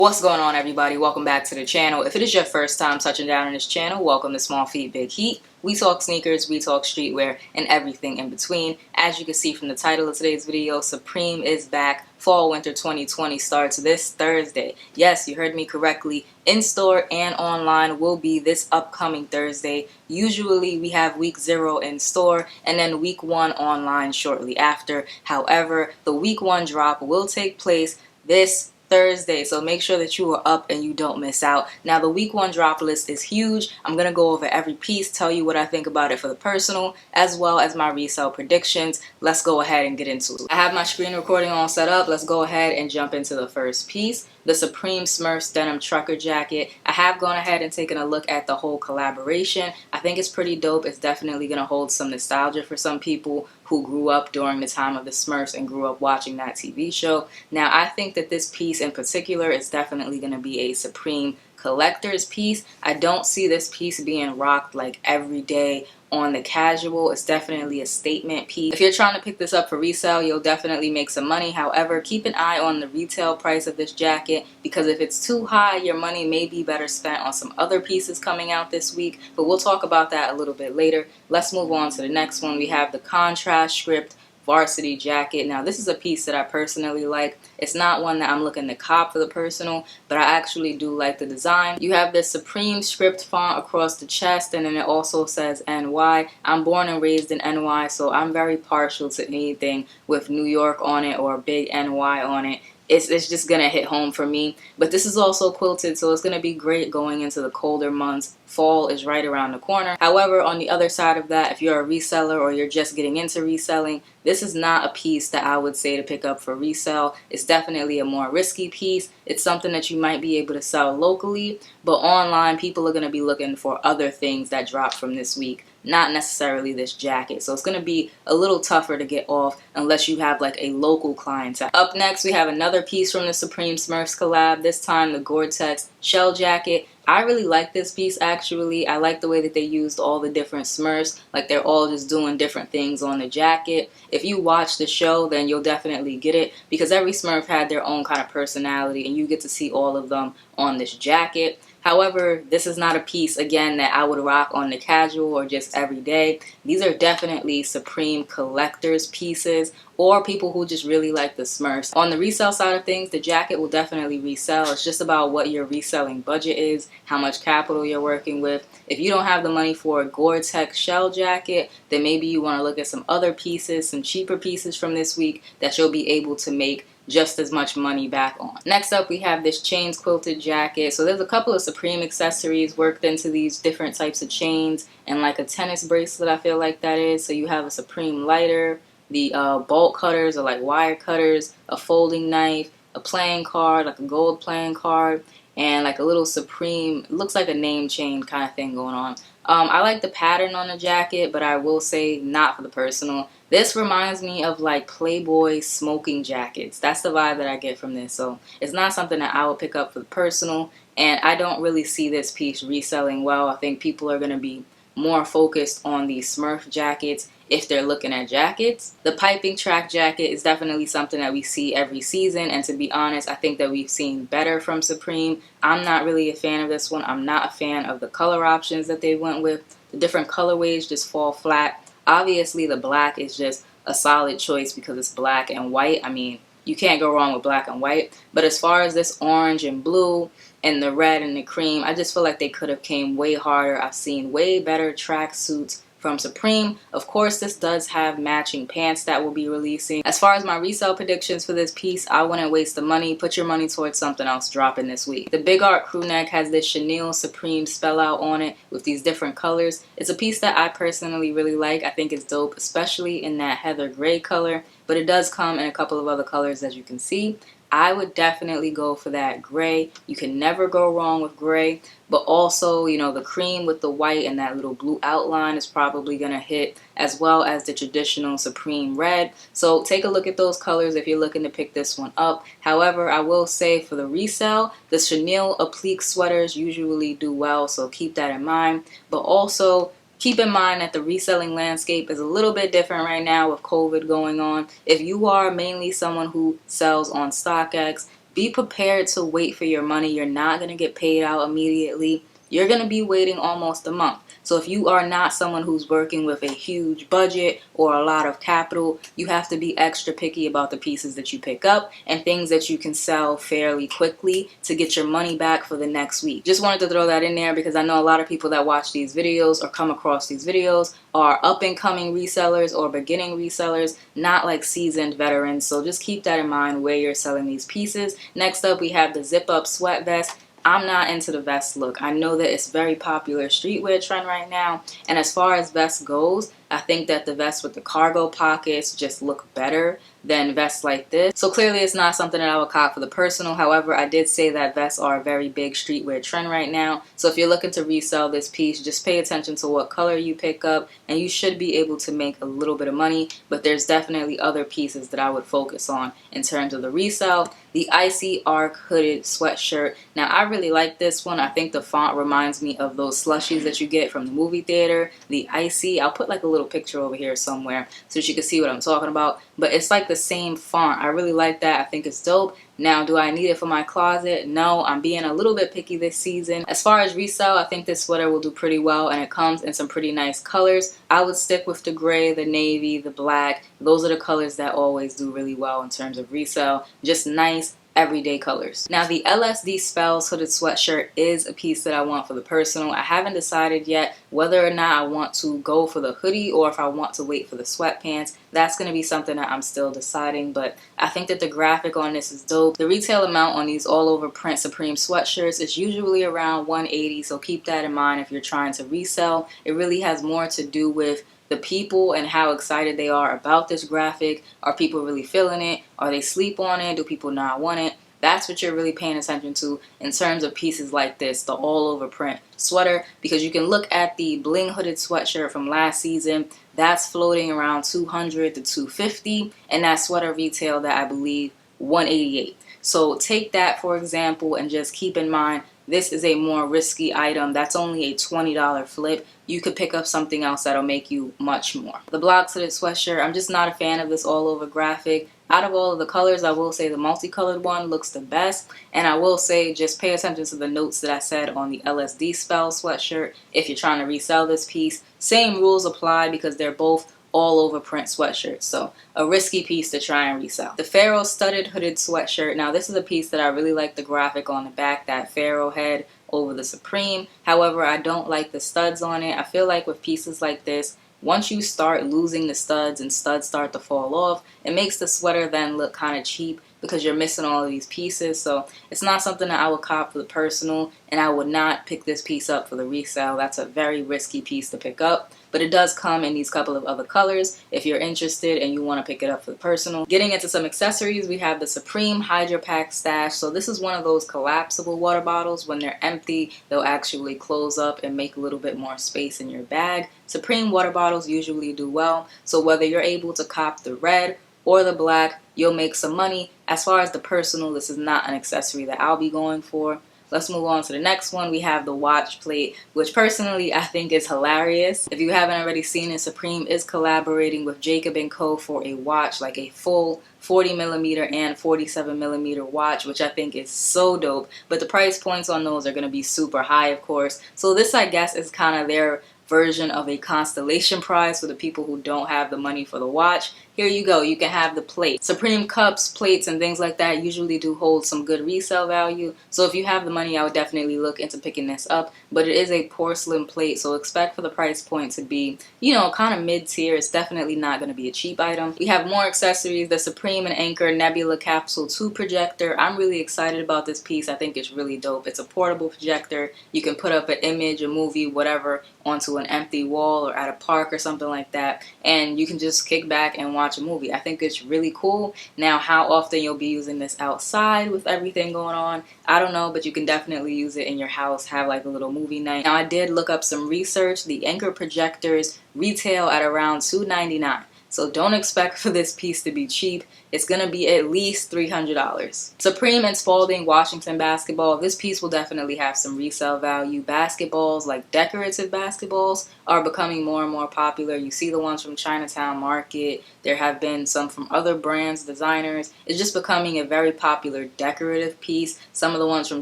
What's going on, everybody? Welcome back to the channel. If it is your first time touching down on this channel, welcome to Small Feet Big Heat. We talk sneakers, we talk streetwear, and everything in between. As you can see from the title of today's video, Supreme is back. Fall Winter 2020 starts this Thursday. Yes, you heard me correctly. In-store and online will be this upcoming Thursday. Usually we have week 0 in store and then week 1 online shortly after. However, the week 1 drop will take place this Thursday, so make sure that you are up and you don't miss out. Now, the week 1 drop list is huge. I'm going to go over every piece, tell you what I think about it for the personal, as well as my resale predictions. Let's go ahead and get into it. I have my screen recording all set up. Let's go ahead and jump into the first piece. The Supreme Smurfs denim trucker jacket. I have gone ahead and taken a look at the whole collaboration. I think it's pretty dope. It's definitely going to hold some nostalgia for some people who grew up during the time of the Smurfs and grew up watching that TV show. Now, I think that this piece in particular is definitely going to be a Supreme collector's piece. I don't see this piece being rocked like every day on the casual. It's definitely a statement piece. If you're trying to pick this up for resale, you'll definitely make some money. However, keep an eye on the retail price of this jacket, because if it's too high, your money may be better spent on some other pieces coming out this week, but we'll talk about that a little bit later. Let's move on to the next one. We have the contrast script varsity jacket. Now, this is a piece that I personally like. It's not one that I'm looking to cop for the personal, but I actually do like the design. You have this Supreme script font across the chest, and then it also says NY. I'm born and raised in NY, so I'm very partial to anything with New York on it or a big NY on it. It's just gonna hit home for me. But this is also quilted, so it's gonna be great going into the colder months. Fall is right around the corner. However, on the other side of that, if you're a reseller or you're just getting into reselling, this is not a piece that I would say to pick up for resale. It's definitely a more risky piece. It's something that you might be able to sell locally, but online people are going to be looking for other things that drop from this week, not necessarily this jacket. So it's going to be a little tougher to get off unless you have like a local clientele. Up next, we have another piece from the Supreme Smurfs collab, this time the Gore-Tex shell jacket. I really like this piece, actually. I like the way that they used all the different Smurfs, like they're all just doing different things on the jacket. If you watch the show, then you'll definitely get it, because every Smurf had their own kind of personality, and you get to see all of them on this jacket. However, this is not a piece, again, that I would rock on the casual or just every day. These are definitely Supreme collector's pieces, or people who just really like the Smurfs. On the resale side of things, the jacket will definitely resell. It's just about what your reselling budget is, how much capital you're working with. If you don't have the money for a Gore-Tex shell jacket, then maybe you want to look at some other pieces, some cheaper pieces from this week that you'll be able to make just as much money back on. Next up, we have this chains quilted jacket. So there's a couple of Supreme accessories worked into these different types of chains, and like a tennis bracelet, I feel like that is. So you have a Supreme lighter, the bolt cutters or like wire cutters, a folding knife, a playing card, like a gold playing card, and like a little Supreme, looks like a name chain kind of thing going on. I like the pattern on the jacket, but I will say not for the personal. This reminds me of like Playboy smoking jackets. That's the vibe that I get from this. So it's not something that I would pick up for the personal, and I don't really see this piece reselling well. I think people are going to be more focused on the Smurf jackets if they're looking at jackets. The piping track jacket is definitely something that we see every season, and to be honest, I think that we've seen better from Supreme. I'm not really a fan of this one. I'm not a fan of the color options that they went with. The different colorways just fall flat. Obviously, the black is just a solid choice because it's black and white. I mean, you can't go wrong with black and white. But as far as this orange and blue and the red and the cream, I just feel like they could have came way harder. I've seen way better track suits from Supreme. Of course, this does have matching pants that will be releasing. As far as my resale predictions for this piece, I wouldn't waste the money. Put your money towards something else dropping this week. The Big Art crew neck has this chenille Supreme spell out on it with these different colors. It's a piece that I personally really like. I think it's dope, especially in that heather gray color, but it does come in a couple of other colors, as you can see. I would definitely go for that gray. You can never go wrong with gray, but also, you know, the cream with the white and that little blue outline is probably going to hit, as well as the traditional Supreme red. So take a look at those colors if you're looking to pick this one up. However, I will say for the resale, the chenille applique sweaters usually do well, so keep that in mind. But also, keep in mind that the reselling landscape is a little bit different right now with COVID going on. If you are mainly someone who sells on StockX, be prepared to wait for your money. You're not going to get paid out immediately. You're going to be waiting almost a month. So if you are not someone who's working with a huge budget or a lot of capital, you have to be extra picky about the pieces that you pick up and things that you can sell fairly quickly to get your money back for the next week. Just wanted to throw that in there because I know a lot of people that watch these videos or come across these videos are up and coming resellers or beginning resellers, not like seasoned veterans. So just keep that in mind where you're selling these pieces. Next up, we have the zip up sweat vest. I'm not into the vest look. I know that it's very popular streetwear trend right now. And as far as vest goes, I think that the vest with the cargo pockets just look better than vests like this. So clearly it's not something that I would cop for the personal. However, I did say that vests are a very big streetwear trend right now. So if you're looking to resell this piece, just pay attention to what color you pick up and you should be able to make a little bit of money. But there's definitely other pieces that I would focus on in terms of the resell. The Icy Arc hooded sweatshirt. Now I really like this one. I think the font reminds me of those slushies that you get from the movie theater. The Icy, I'll put like a little picture over here somewhere so that you can see what I'm talking about. But it's like the same font. I really like that. I think it's dope. Now, do I need it for my closet? No, I'm being a little bit picky this season. As far as resale, I think this sweater will do pretty well, and it comes in some pretty nice colors. I would stick with the gray, the navy, the black. Those are the colors that always do really well in terms of resale. Just nice everyday colors. Now the LSD Spells hooded sweatshirt is a piece that I want for the personal. I haven't decided yet whether or not I want to go for the hoodie or if I want to wait for the sweatpants. That's going to be something that I'm still deciding, but I think that the graphic on this is dope. The retail amount on these all over print Supreme sweatshirts is usually around $180, so keep that in mind if you're trying to resell. It really has more to do with the people and how excited they are about this graphic. Are people really feeling it? Are they sleep on it? Do people not want it? That's what you're really paying attention to in terms of pieces like this, the all over print sweater, because you can look at the bling hooded sweatshirt from last season. That's floating around $200 to $250, and that sweater retailed at, I believe, $188. So take that for example and just keep in mind this is a more risky item. That's only a $20 flip. You could pick up something else that'll make you much more. The block hooded sweatshirt, I'm just not a fan of this all over graphic. Out of all of the colors, I will say the multicolored one looks the best. And I will say just pay attention to the notes that I said on the LSD Spell sweatshirt if you're trying to resell this piece. Same rules apply because they're both all over print sweatshirts, so a risky piece to try and resell. The Pharaoh studded hooded sweatshirt. Now this is a piece that I really like the graphic on the back, that Pharaoh head over the Supreme. However, I don't like the studs on it. I feel like with pieces like this, once you start losing the studs and studs start to fall off, it makes the sweater then look kind of cheap because you're missing all of these pieces. So it's not something that I would cop for the personal, and I would not pick this piece up for the resale. That's a very risky piece to pick up. But it does come in these couple of other colors if you're interested and you want to pick it up for the personal. Getting into some accessories, we have the Supreme Hydra Pack Stash. So this is one of those collapsible water bottles. When they're empty, they'll actually close up and make a little bit more space in your bag. Supreme water bottles usually do well. So whether you're able to cop the red or the black, you'll make some money. As far as the personal, this is not an accessory that I'll be going for. Let's move on to the next one. We have the watch plate, which personally I think is hilarious. If you haven't already seen it, Supreme is collaborating with Jacob & Co. for a watch, like a full 40mm and 47mm watch, which I think is so dope. But the price points on those are going to be super high, of course. So this, I guess, is kind of their version of a constellation prize for the people who don't have the money for the watch. Here you go, you can have the plate. Supreme cups, plates, and things like that usually do hold some good resale value. So if you have the money, I would definitely look into picking this up. But it is a porcelain plate, so expect for the price point to be, you know, kind of mid-tier. It's definitely not going to be a cheap item. We have more accessories, the Supreme and Anchor Nebula Capsule 2 projector. I'm really excited about this piece. I think it's really dope. It's a portable projector. You can put up an image, a movie, whatever, onto an empty wall or at a park or something like that, and you can just kick back and watch a movie. I think it's really cool. Now, how often you'll be using this outside with everything going on, I don't know, but you can definitely use it in your house, have like a little movie night. Now, I did look up some research. The Anchor projectors retail at around $299. so don't expect for this piece to be cheap. It's going to be at least $300. Supreme and Spalding Washington basketball. This piece will definitely have some resale value. Basketballs, like decorative basketballs, are becoming more and more popular. You see the ones from Chinatown Market. There have been some from other brands, designers. It's just becoming a very popular decorative piece. Some of the ones from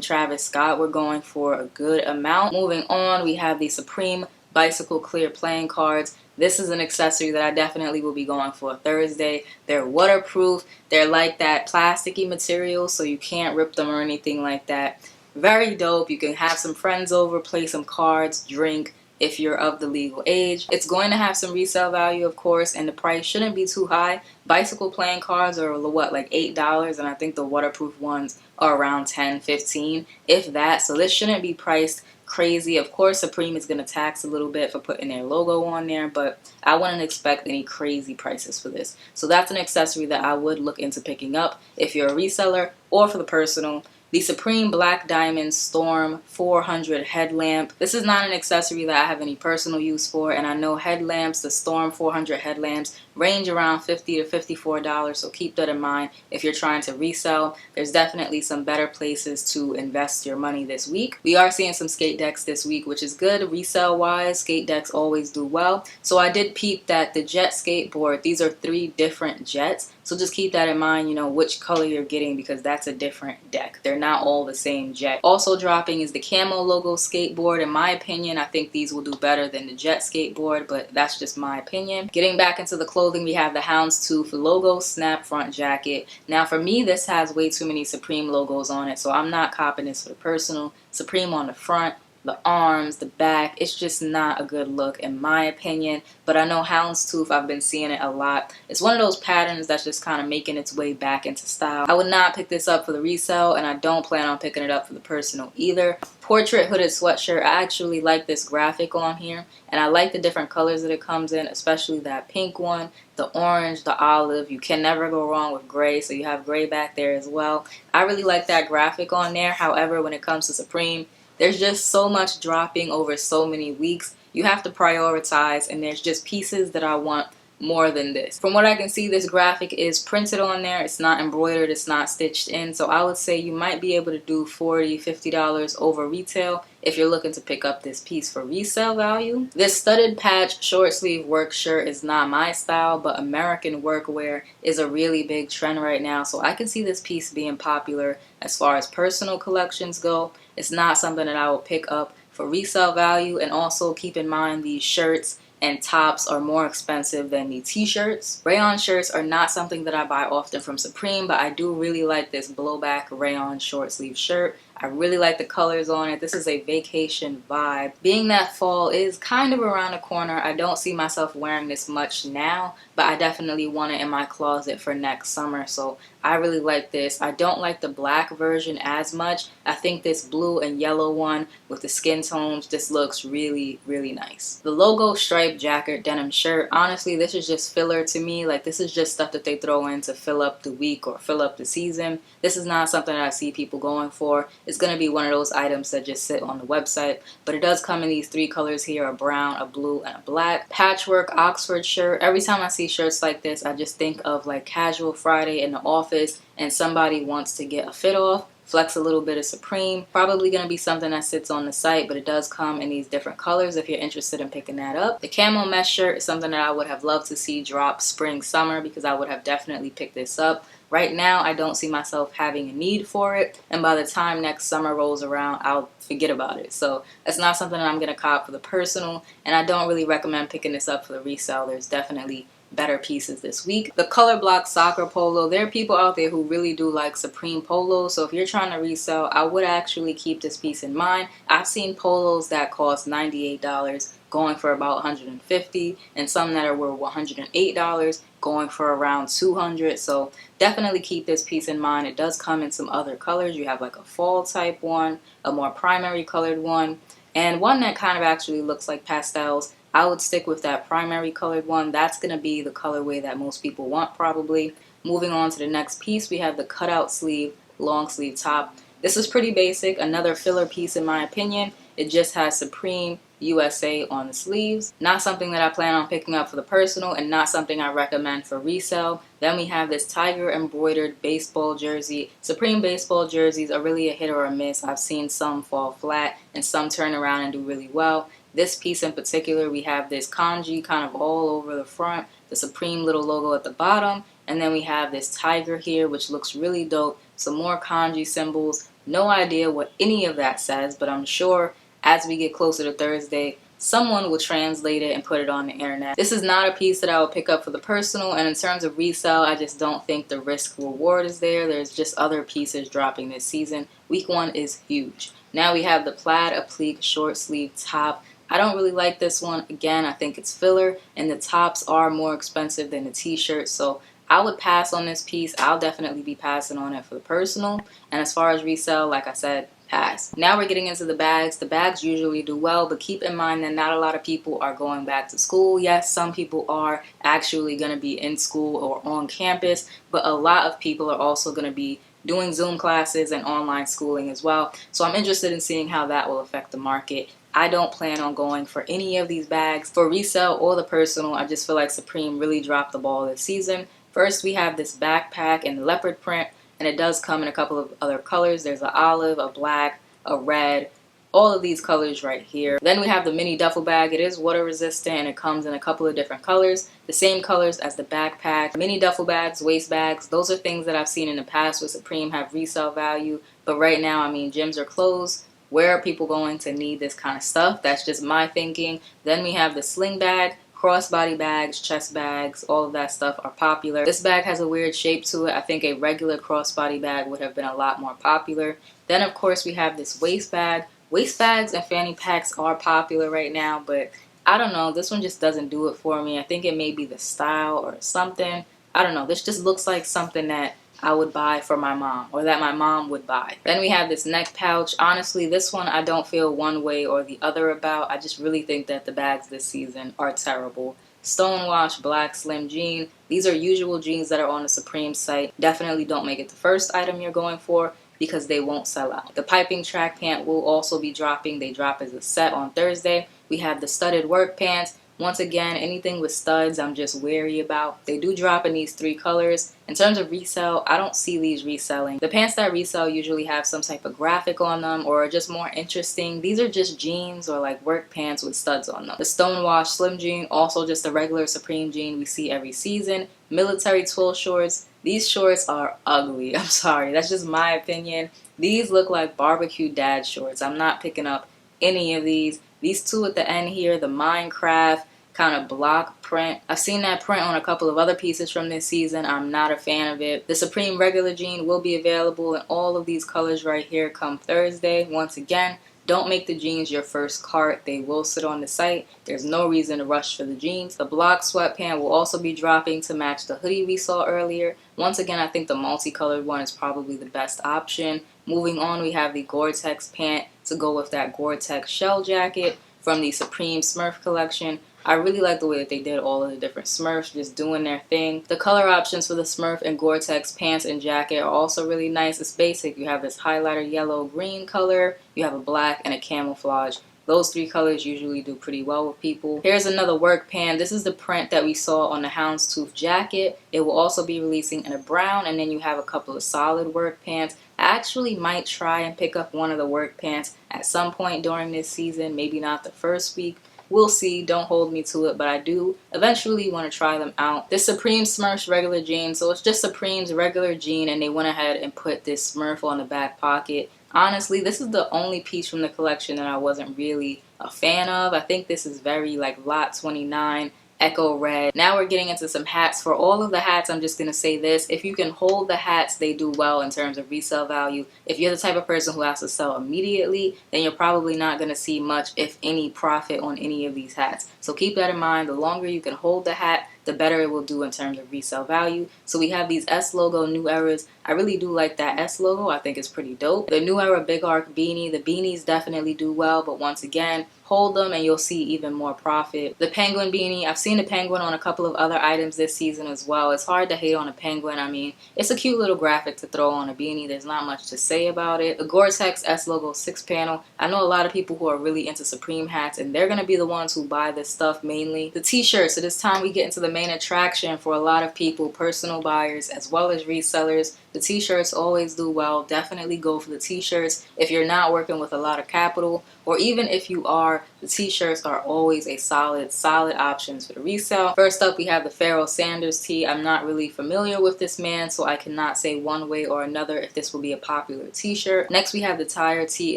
Travis Scott were going for a good amount. Moving on, we have the Supreme Bicycle Clear playing cards. This is an accessory that I definitely will be going for Thursday. They're waterproof. They're like that plasticky material, so you can't rip them or anything like that. Very dope. You can have some friends over, play some cards, drink if you're of the legal age. It's going to have some resale value, of course, and the price shouldn't be too high. Bicycle playing cards are what, like $8, and I think the waterproof ones are around $10, $15, if that. So this shouldn't be priced crazy. Of course, Supreme is going to tax a little bit for putting their logo on there, but I wouldn't expect any crazy prices for this. So that's an accessory that I would look into picking up if you're a reseller or for the personal. The Supreme Black Diamond Storm 400 headlamp. This is not an accessory that I have any personal use for, and I know headlamps, the Storm 400 headlamps, range around $50 to $54, so keep that in mind if you're trying to resell. There's definitely some better places to invest your money this week. We are seeing some skate decks this week, which is good resale wise. Skate decks always do well. So I did peep that the Jet skateboard, these are 3 different jets. So just keep that in mind, you know, which color you're getting, because that's a different deck. They're not all the same jet. Also dropping is the camo logo skateboard. In my opinion, I think these will do better than the Jet skateboard, but that's just my opinion. Getting back into the clothing, we have the Houndstooth logo snap front jacket. Now for me, this has way too many Supreme logos on it, so I'm not copping this for the personal. Supreme on the front, the arms, the back, it's just not a good look in my opinion. But I know Houndstooth, I've been seeing it a lot. It's one of those patterns that's just kind of making its way back into style. I would not pick this up for the resale, and I don't plan on picking it up for the personal either. Portrait hooded sweatshirt. I actually like this graphic on here, and I like the different colors that it comes in, especially that pink one, the orange, the olive. You can never go wrong with gray, so you have gray back there as well. I really like that graphic on there. However, when it comes to Supreme, there's just so much dropping over so many weeks. You have to prioritize, and there's just pieces that I want more than this. From what I can see, this graphic is printed on there. It's not embroidered, it's not stitched in. So I would say you might be able to do $40, $50 over retail if you're looking to pick up this piece for resale value. This studded patch short sleeve work shirt is not my style, but American workwear is a really big trend right now. So I can see this piece being popular as far as personal collections go. It's not something that I will pick up for resale value. And also keep in mind, these shirts and tops are more expensive than the t-shirts. Rayon shirts are not something that I buy often from Supreme, but I do really like this blowback rayon short sleeve shirt. I really like the colors on it. This is a vacation vibe. Being that fall is kind of around the corner, I don't see myself wearing this much now, but I definitely want it in my closet for next summer. So I really like this. I don't like the black version as much. I think this blue and yellow one with the skin tones just looks really, really nice. The logo striped jacket denim shirt. Honestly, this is just filler to me. Like, this is just stuff that they throw in to fill up the week or fill up the season. This is not something that I see people going for. It's going to be one of those items that just sit on the website. But it does come in these 3 colors here, a brown, a blue, and a black. Patchwork Oxford shirt. Every time I see shirts like this, I just think of like casual Friday in the office and somebody wants to get a fit off, flex a little bit of Supreme. Probably going to be something that sits on the site, but it does come in these different colors if you're interested in picking that up. The camo mesh shirt is something that I would have loved to see drop spring summer, because I would have definitely picked this up. Right now, I don't see myself having a need for it, and by the time next summer rolls around, I'll forget about it. So that's not something that I'm going to cop for the personal, and I don't really recommend picking this up for the resale. There's definitely better pieces this week. The color block soccer polo. There are people out there who really do like Supreme polos, so if you're trying to resell, I would actually keep this piece in mind. I've seen polos that cost $98 going for about $150, and some that are worth $108 going for around $200. So definitely keep this piece in mind. It does come in some other colors. You have like a fall type one, a more primary colored one, and one that kind of actually looks like pastels. I would stick with that primary colored one. That's going to be the colorway that most people want probably. Moving on to the next piece, we have the cutout sleeve, long sleeve top. This is pretty basic, another filler piece in my opinion. It just has Supreme USA on the sleeves. Not something that I plan on picking up for the personal and not something I recommend for resale. Then we have this tiger embroidered baseball jersey. Supreme baseball jerseys are really a hit or a miss. I've seen some fall flat and some turn around and do really well. This piece in particular, we have this kanji kind of all over the front, the Supreme little logo at the bottom, and then we have this tiger here, which looks really dope. Some more kanji symbols. No idea what any of that says, but I'm sure as we get closer to Thursday, someone will translate it and put it on the internet. This is not a piece that I would pick up for the personal, and in terms of resale, I just don't think the risk reward is there. There's just other pieces dropping this season. Week 1 is huge. Now we have the plaid applique short sleeve top. I don't really like this one. Again, I think it's filler, and the tops are more expensive than the t-shirts, so I would pass on this piece. I'll definitely be passing on it for the personal, and as far as resale, like I said, pass. Now we're getting into the bags. The bags usually do well, but keep in mind that not a lot of people are going back to school. Yes, some people are actually going to be in school or on campus, but a lot of people are also going to be doing Zoom classes and online schooling as well. So I'm interested in seeing how that will affect the market. I don't plan on going for any of these bags for resale or the personal. I just feel like Supreme really dropped the ball this season. First, we have this backpack in leopard print, and it does come in a couple of other colors. There's an olive, a black, a red, all of these colors right here. Then we have the mini duffel bag. It is water resistant, and it comes in a couple of different colors, the same colors as the backpack. Mini duffel bags, waist bags, those are things that I've seen in the past with Supreme have resale value, but right now, I mean, gyms are closed. Where are people going to need this kind of stuff? That's just my thinking. Then we have the sling bag. Crossbody bags, chest bags, all of that stuff are popular. This bag has a weird shape to it. I think a regular crossbody bag would have been a lot more popular. Then of course we have this waist bag. Waist bags and fanny packs are popular right now, but I don't know. This one just doesn't do it for me. I think it may be the style or something. I don't know. This just looks like something that I would buy for my mom, or that my mom would buy. Then we have this neck pouch. Honestly, this one I don't feel one way or the other about. I just really think that the bags this season are terrible. Stonewash black slim jean. These are usual jeans that are on the Supreme site. Definitely don't make it the first item you're going for because they won't sell out. The piping track pant will also be dropping. They drop as a set on Thursday. We have the studded work pants. Once again, anything with studs I'm just wary about. They do drop in these 3 colors. In terms of resale, I don't see these reselling. The pants that resell usually have some type of graphic on them or are just more interesting. These are just jeans or like work pants with studs on them. The Stonewash slim jean, also just a regular Supreme jean we see every season. Military twill shorts. These shorts are ugly. I'm sorry. That's just my opinion. These look like barbecue dad shorts. I'm not picking up any of these. These 2 at the end here, the Minecraft kind of block print. I've seen that print on a couple of other pieces from this season. I'm not a fan of it. The Supreme regular jean will be available in all of these colors right here come Thursday. Once again, don't make the jeans your first cart. They will sit on the site. There's no reason to rush for the jeans. The block sweatpant will also be dropping to match the hoodie we saw earlier. Once again, I think the multicolored one is probably the best option. Moving on, we have the Gore-Tex pant to go with that Gore-Tex shell jacket from the Supreme Smurf collection. I really like the way that they did all of the different Smurfs just doing their thing. The color options for the Smurf and Gore-Tex pants and jacket are also really nice. It's basic. You have this highlighter yellow green color, you have a black and a camouflage. Those 3 colors usually do pretty well with people. Here's another work pant. This is the print that we saw on the houndstooth jacket. It will also be releasing in a brown, and then you have a couple of solid work pants. I actually might try and pick up one of the work pants at some point during this season, maybe not the first week. We'll see. Don't hold me to it, but I do eventually want to try them out. This Supreme Smurfs regular jean, so it's just Supreme's regular jean, and they went ahead and put this Smurf on the back pocket. Honestly, this is the only piece from the collection that I wasn't really a fan of. I think this is very like Lot 29 Echo Red. Now we're getting into some hats. For all of the hats, I'm just going to say this. If you can hold the hats, they do well in terms of resale value. If you're the type of person who has to sell immediately, then you're probably not going to see much, if any, profit on any of these hats. So keep that in mind. The longer you can hold the hat, the better it will do in terms of resale value. So we have these S logo New Eras. I really do like that S logo. I think it's pretty dope. The New Era Big Arc beanie, the beanies definitely do well, but once again, hold them and you'll see even more profit. The penguin beanie, I've seen the penguin on a couple of other items this season as well. It's hard to hate on a penguin. I mean, it's a cute little graphic to throw on a beanie. There's not much to say about it. The Gore-Tex S logo 6-panel, I know a lot of people who are really into Supreme hats, and they're going to be the ones who buy this stuff mainly. The t-shirts, so this time we get into the main attraction for a lot of people, personal buyers as well as resellers. The t-shirts always do well. Definitely go for the t-shirts if you're not working with a lot of capital, or even if you are, the t-shirts are always a solid options for the resale. First up, we have the Pharoah Sanders tee. I'm not really familiar with this man, so I cannot say one way or another if this will be a popular t-shirt. Next, we have the Tire tee.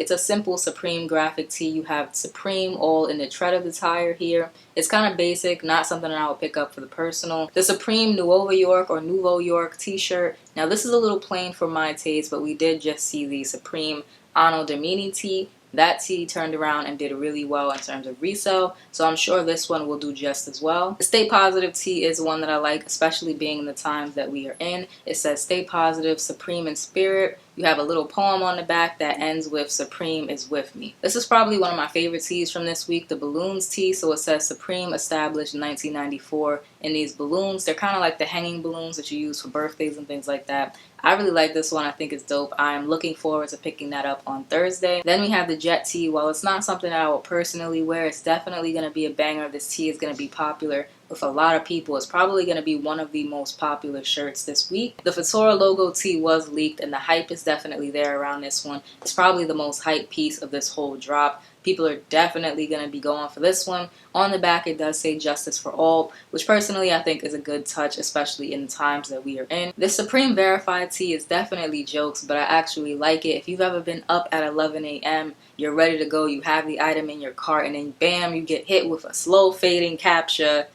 It's a simple Supreme graphic tee. You have Supreme all in the tread of the tire here. It's kind of basic, not something that I would pick up for the personal. The Supreme Nouveau York or Nouveau York t-shirt. Now this is a little plain for my taste, but we did just see the Supreme Anno Domini tee. That tee turned around and did really well in terms of resale, so I'm sure this one will do just as well. The Stay Positive tee is one that I like, especially being in the times that we are in. It says Stay Positive, Supreme in Spirit. You have a little poem on the back that ends with Supreme is with me. This is probably one of my favorite tees from this week, the Balloons tee. So it says Supreme established in 1994 in these balloons. They're kind of like the hanging balloons that you use for birthdays and things like that. I really like this one. I think it's dope. I am looking forward to picking that up on Thursday. Then we have the Jet tee. While it's not something that I will personally wear, it's definitely going to be a banger. This tee is going to be popular with a lot of people. It's probably going to be one of the most popular shirts this week. The Futura logo tee was leaked, and the hype is definitely there around this one. It's probably the most hype piece of this whole drop. People are definitely going to be going for this one. On the back, it does say Justice for All, which personally I think is a good touch, especially in the times that we are in. This Supreme Verified tee is definitely jokes, but I actually like it. If you've ever been up at 11 a.m., you're ready to go, you have the item in your cart, and then bam, you get hit with a slow fading captcha.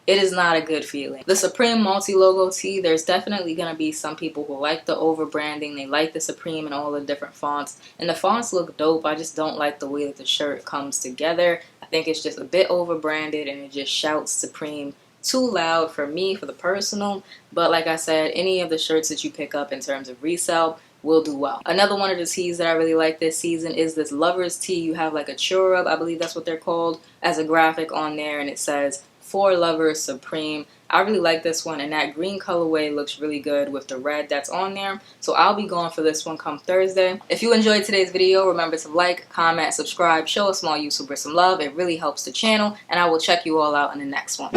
It is not a good feeling. The Supreme multi-logo tee, there's definitely going to be some people who like the over-branding. They like the Supreme and all the different fonts. And the fonts look dope. I just don't like the way that the shirt comes together. I think it's just a bit over-branded and it just shouts Supreme too loud for me, for the personal. But like I said, any of the shirts that you pick up in terms of resale will do well. Another one of the tees that I really like this season is this Lovers tee. You have like a cherub, I believe that's what they're called, as a graphic on there, and it says For Lovers Supreme. I really like this one, and that green colorway looks really good with the red that's on there. So I'll be going for this one come Thursday. If you enjoyed today's video, remember to like, comment, subscribe, show a small YouTuber some love. It really helps the channel, and I will check you all out in the next one.